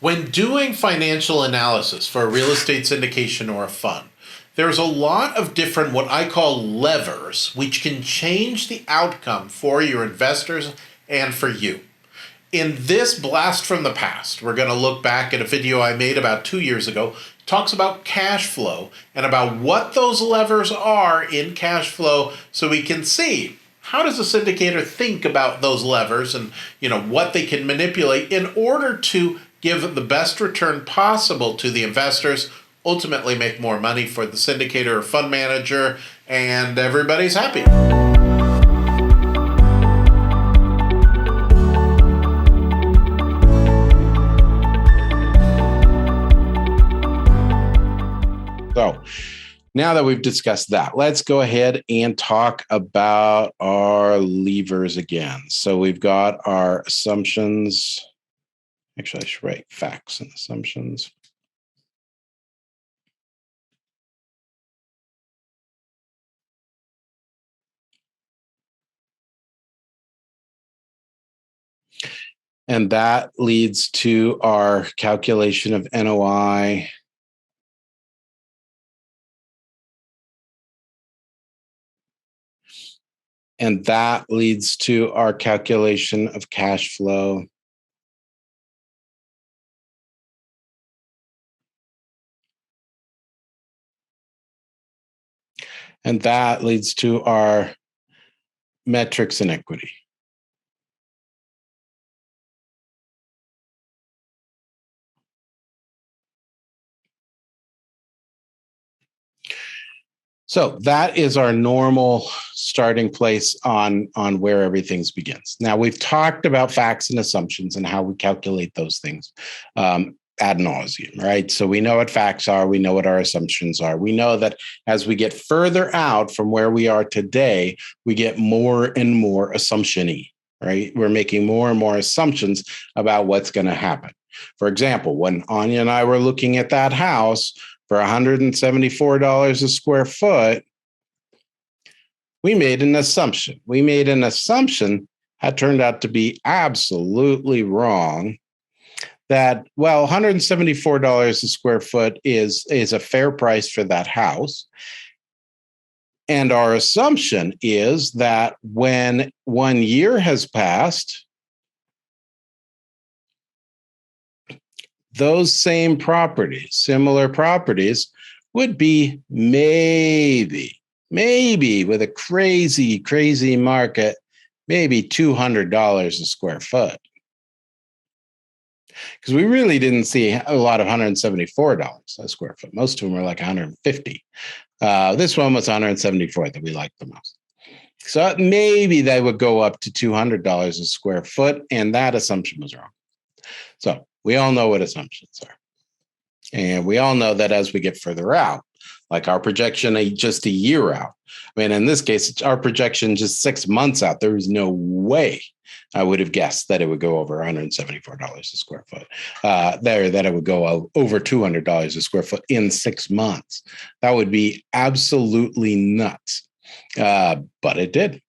When doing financial analysis for a real estate syndication or a fund, there's a lot of different what I call levers which can change the outcome for your investors and for you. In this blast from the past, we're going to look back at a video I made about 2 years ago, talks about cash flow and about what those levers are in cash flow so we can see how does a syndicator think about those levers and what they can manipulate in order to give the best return possible to the investors, ultimately make more money for the syndicator or fund manager, and everybody's happy. So now that we've discussed that, let's go ahead and talk about our levers again. So we've got our assumptions. Actually, I should write facts and assumptions. And that leads to our calculation of NOI. And that leads to our calculation of cash flow. And that leads to our metrics and equity. So that is our normal starting place on where everything begins. Now, we've talked about facts and assumptions and how we calculate those things ad nauseum, right? So we know what facts are. We know what our assumptions are. We know that as we get further out from where we are today, we get more and more assumption-y, right? We're making more and more assumptions about what's going to happen. For example, when Anya and I were looking at that house for $174 a square foot, we made an assumption. We made an assumption that turned out to be absolutely wrong. That, well, $174 a square foot is a fair price for that house. And our assumption is that when 1 year has passed, those same properties, similar properties, would be maybe with a crazy market, maybe $200 a square foot. Because we really didn't see a lot of $174 a square foot. Most of them were like $150. This one was $174 that we liked the most. So maybe they would go up to $200 a square foot, and that assumption was wrong. So we all know what assumptions are. And we all know that as we get further out, like our projection just a year out. I mean, in this case, it's our projection just 6 months out. There was no way I would have guessed that it would go over $174 a square foot. That it would go over $200 a square foot in 6 months. That would be absolutely nuts. But it did.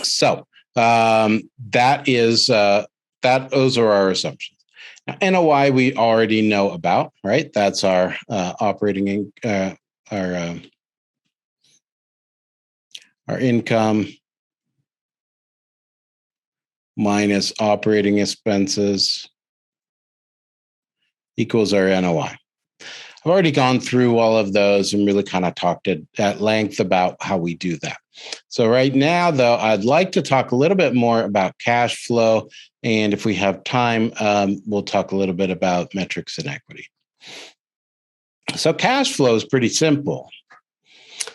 So those are our assumptions. Now, NOI we already know about, right? That's our operating our income minus operating expenses equals our NOI. I've already gone through all of those and really kind of talked at length about how we do that. So right now, though, I'd like to talk a little bit more about cash flow. And if we have time, we'll talk a little bit about metrics and equity. So cash flow is pretty simple.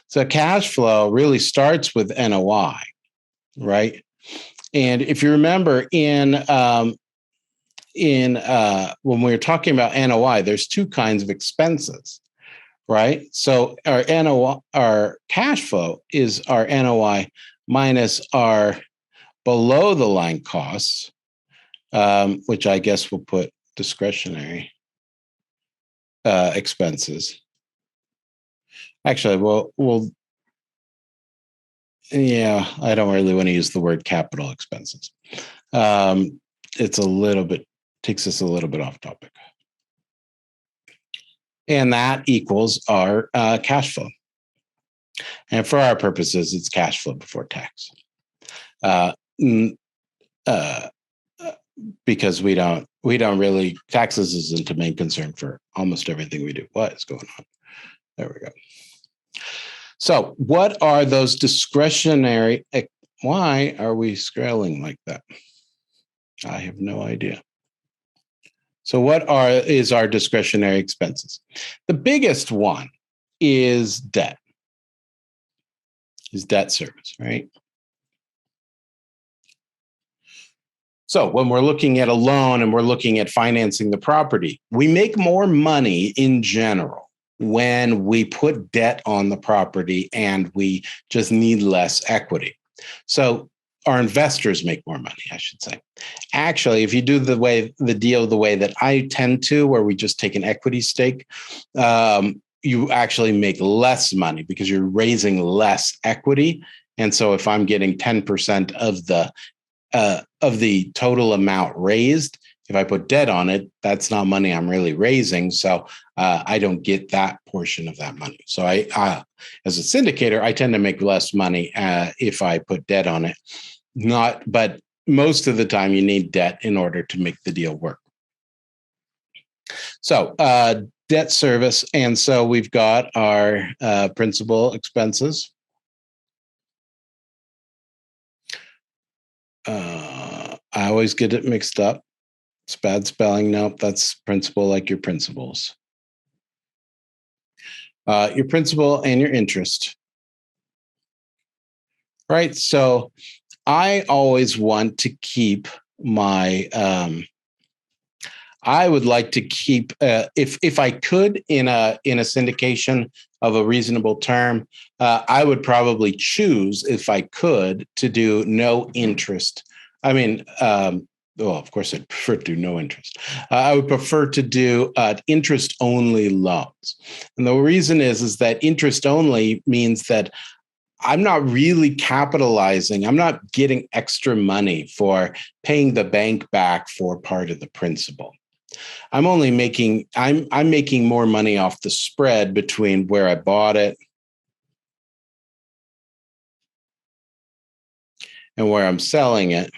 So cash flow really starts with NOI, right? And if you remember when we were talking about NOI, there's two kinds of expenses, right? So our NOI, our cash flow is our NOI minus our below the line costs, which I guess we'll put discretionary expenses. Actually, I don't really want to use the word capital expenses. It's a little bit Takes us a little bit off topic. And that equals our cash flow. And for our purposes, it's cash flow before tax. Because we don't really, taxes isn't a main concern for almost everything we do. What is going on? There we go. So what are those discretionary? Why are we scrolling like that? I have no idea. So what is our discretionary expenses? The biggest one is debt. Is debt service, right? So when we're looking at a loan and we're looking at financing the property, we make more money in general when we put debt on the property and we just need less equity. So our investors make more money, I should say. Actually, if you do the deal the way that I tend to, where we just take an equity stake, you actually make less money because you're raising less equity. And so if I'm getting 10% of the total amount raised, if I put debt on it, that's not money I'm really raising. So I don't get that portion of that money. So I as a syndicator, I tend to make less money if I put debt on it. But most of the time you need debt in order to make the deal work. So debt service. And so we've got our principal expenses. I always get it mixed up. It's bad spelling. Nope, that's principal, like your principals. Your principal and your interest. Right. So I always want to keep my I would like to keep if I could in a syndication of a reasonable term, I would probably choose, if I could, to do no interest. I mean, well, of course, I'd prefer to do no interest. I would prefer to do interest only loans, and the reason is that interest only means that I'm not really capitalizing. I'm not getting extra money for paying the bank back for part of the principal. I'm only making I'm making more money off the spread between where I bought it and where I'm selling it.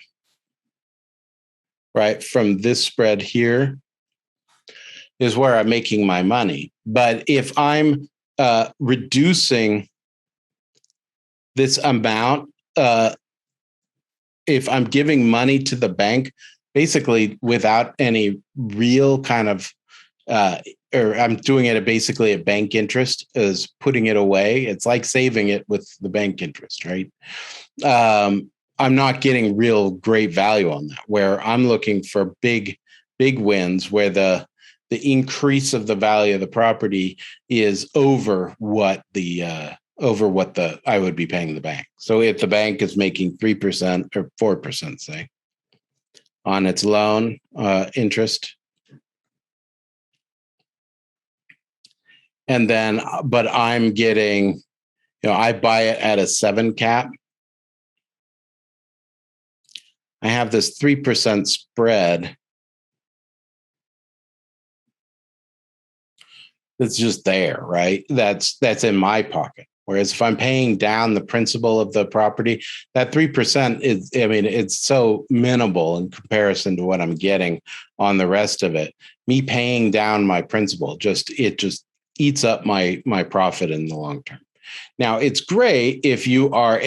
Right, from this spread here is where I'm making my money. But if I'm reducing this amount, if I'm giving money to the bank, basically without any real kind of, or I'm doing it at basically a bank interest, is putting it away. It's like saving it with the bank interest, right? I'm not getting real great value on that, where I'm looking for big wins where the increase of the value of the property is over what I would be paying the bank. So if the bank is making 3% or 4%, say, on its loan interest, and then, but I'm getting, I buy it at a 7 cap. I have this 3% spread that's just there, right? That's in my pocket. Whereas if I'm paying down the principal of the property, that 3% is, I mean, it's so minimal in comparison to what I'm getting on the rest of it. Me paying down my principal just eats up my profit in the long term. Now, it's great if you are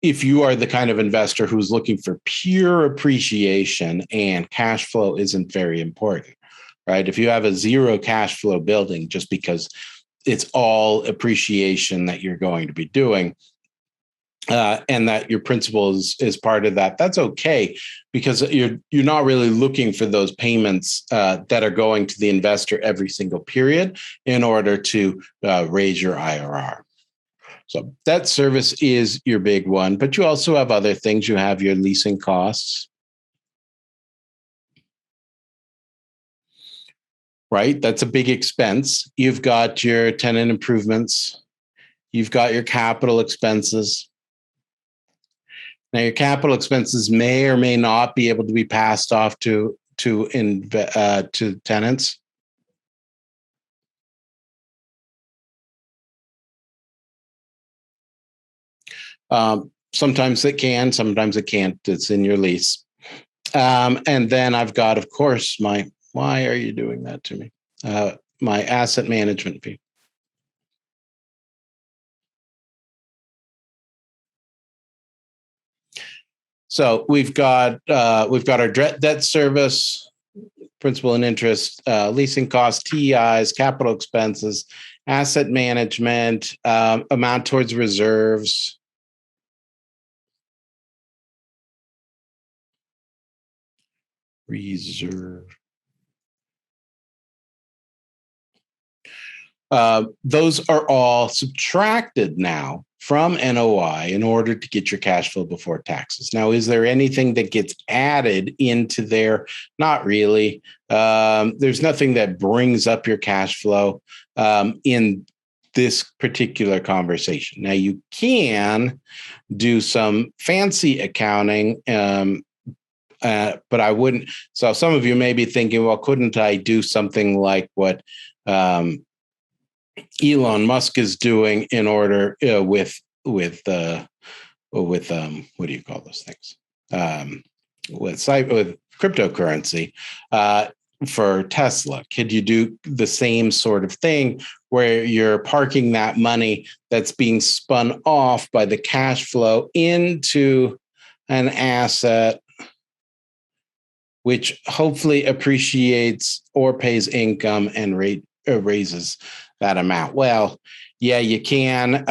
if you are the kind of investor who's looking for pure appreciation and cash flow isn't very important, right? If you have a zero cash flow building just because it's all appreciation that you're going to be doing, and that your principal is part of that, that's okay, because you're not really looking for those payments that are going to the investor every single period in order to raise your IRR. So debt service is your big one, but you also have other things. You have your leasing costs, right? That's a big expense. You've got your tenant improvements. You've got your capital expenses. Now, your capital expenses may or may not be able to be passed off to tenants. Sometimes it can, sometimes it can't. It's in your lease. And then I've got, of course, why are you doing that to me? My asset management fee. So we've got our debt service, principal and interest, leasing costs, TIs, capital expenses, asset management, amount towards reserves. Reserve. Those are all subtracted now from NOI in order to get your cash flow before taxes. Now, is there anything that gets added into there? Not really. There's nothing that brings up your cash flow in this particular conversation. Now, you can do some fancy accounting, but I wouldn't. So some of you may be thinking, well, couldn't I do something like what Elon Musk is doing in order with what do you call those things, with cryptocurrency for Tesla? Could you do the same sort of thing where you're parking that money that's being spun off by the cash flow into an asset which hopefully appreciates or pays income and raises that amount? Well, yeah, you can.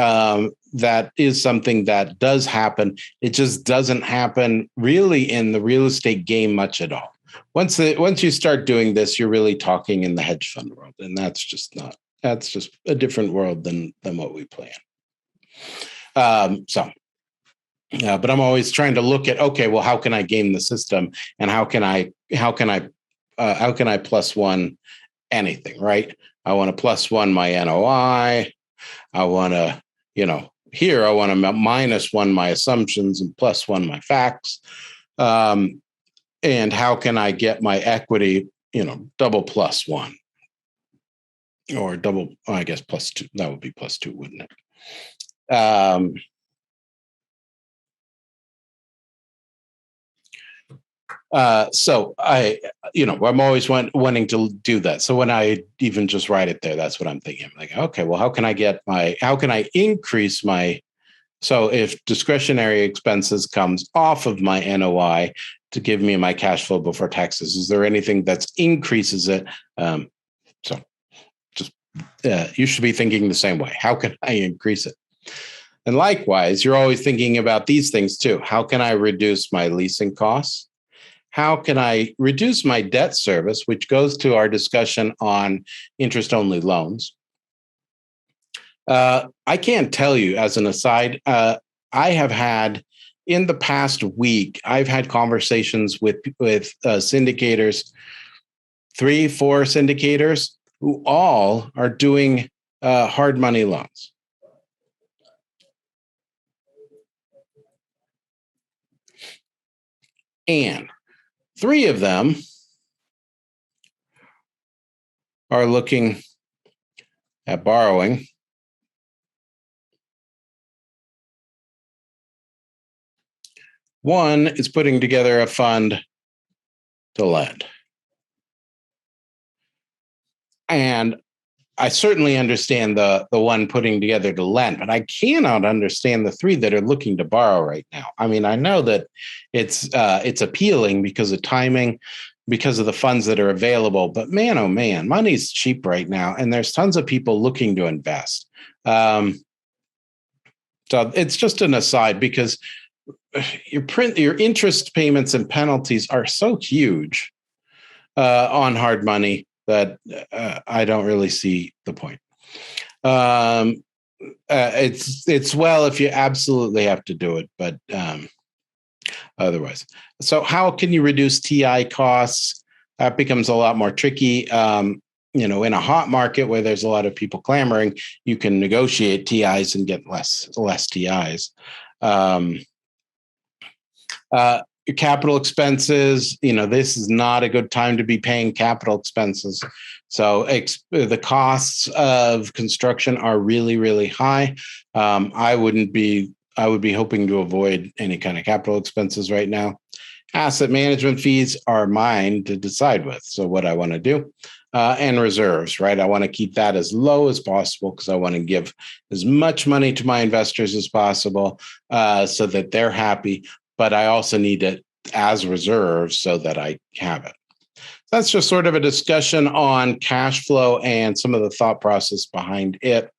That is something that does happen. It just doesn't happen really in the real estate game much at all. Once you start doing this, you're really talking in the hedge fund world, and that's just a different world than what we plan. But I'm always trying to look at, okay, well, how can I game the system, and how can I plus one anything, right? I want to plus one my NOI. I want to, here I want to minus one my assumptions and plus one my facts. And how can I get my equity, double plus one, or double, I guess plus two? That would be plus two, wouldn't it? So I'm always wanting to do that. So when I even just write it there, that's what I'm thinking. I'm like, okay, well, how can I increase so if discretionary expenses comes off of my NOI to give me my cash flow before taxes, is there anything that increases it? You should be thinking the same way. How can I increase it? And likewise, you're always thinking about these things too. How can I reduce my leasing costs? How can I reduce my debt service, which goes to our discussion on interest-only loans? I can't tell you, as an aside, I have had, in the past week, I've had conversations with syndicators, 3-4 syndicators, who all are doing hard money loans. And 3 of them are looking at borrowing. One is putting together a fund to lend. And I certainly understand the one putting together to lend, but I cannot understand the 3 that are looking to borrow right now. I mean, I know that it's appealing because of timing, because of the funds that are available, but man, oh man, money's cheap right now, and there's tons of people looking to invest. So it's just an aside, because your interest payments and penalties are so huge on hard money that I don't really see the point. It's well if you absolutely have to do it, but otherwise. So how can you reduce TI costs? That becomes a lot more tricky. In a hot market where there's a lot of people clamoring, you can negotiate TIs and get less TIs. Your capital expenses, this is not a good time to be paying capital expenses. So the costs of construction are really, really high. I would be hoping to avoid any kind of capital expenses right now. Asset management fees are mine to decide with. So what I want to do, and reserves, right? I want to keep that as low as possible because I want to give as much money to my investors as possible so that they're happy. But I also need it as reserves so that I have it. That's just sort of a discussion on cash flow and some of the thought process behind it.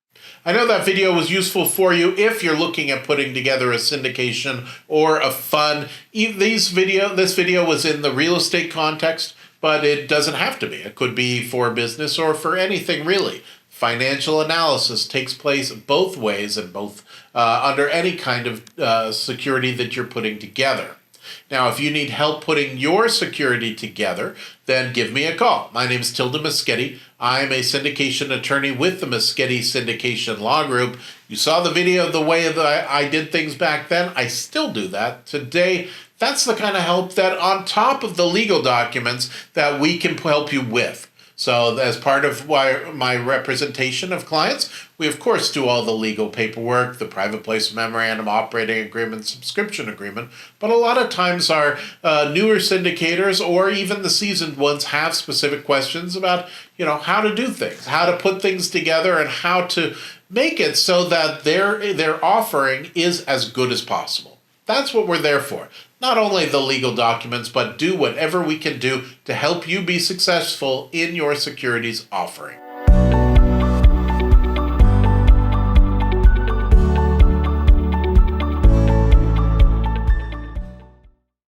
I know that video was useful for you if you're looking at putting together a syndication or a fund. This video was in the real estate context, but it doesn't have to be. It could be for business or for anything really. Financial analysis takes place both ways and both under any kind of security that you're putting together. Now, if you need help putting your security together, then give me a call. My name is Tilda Moschetti. I'm a syndication attorney with the Moschetti Syndication Law Group. You saw the video of the way that I did things back then. I still do that today. That's the kind of help that on top of the legal documents that we can help you with. So as part of my representation of clients, we of course do all the legal paperwork, the private placement memorandum, operating agreement, subscription agreement. But a lot of times our newer syndicators or even the seasoned ones have specific questions about, how to do things, how to put things together, and how to make it so that their offering is as good as possible. That's what we're there for. Not only the legal documents, but do whatever we can do to help you be successful in your securities offering.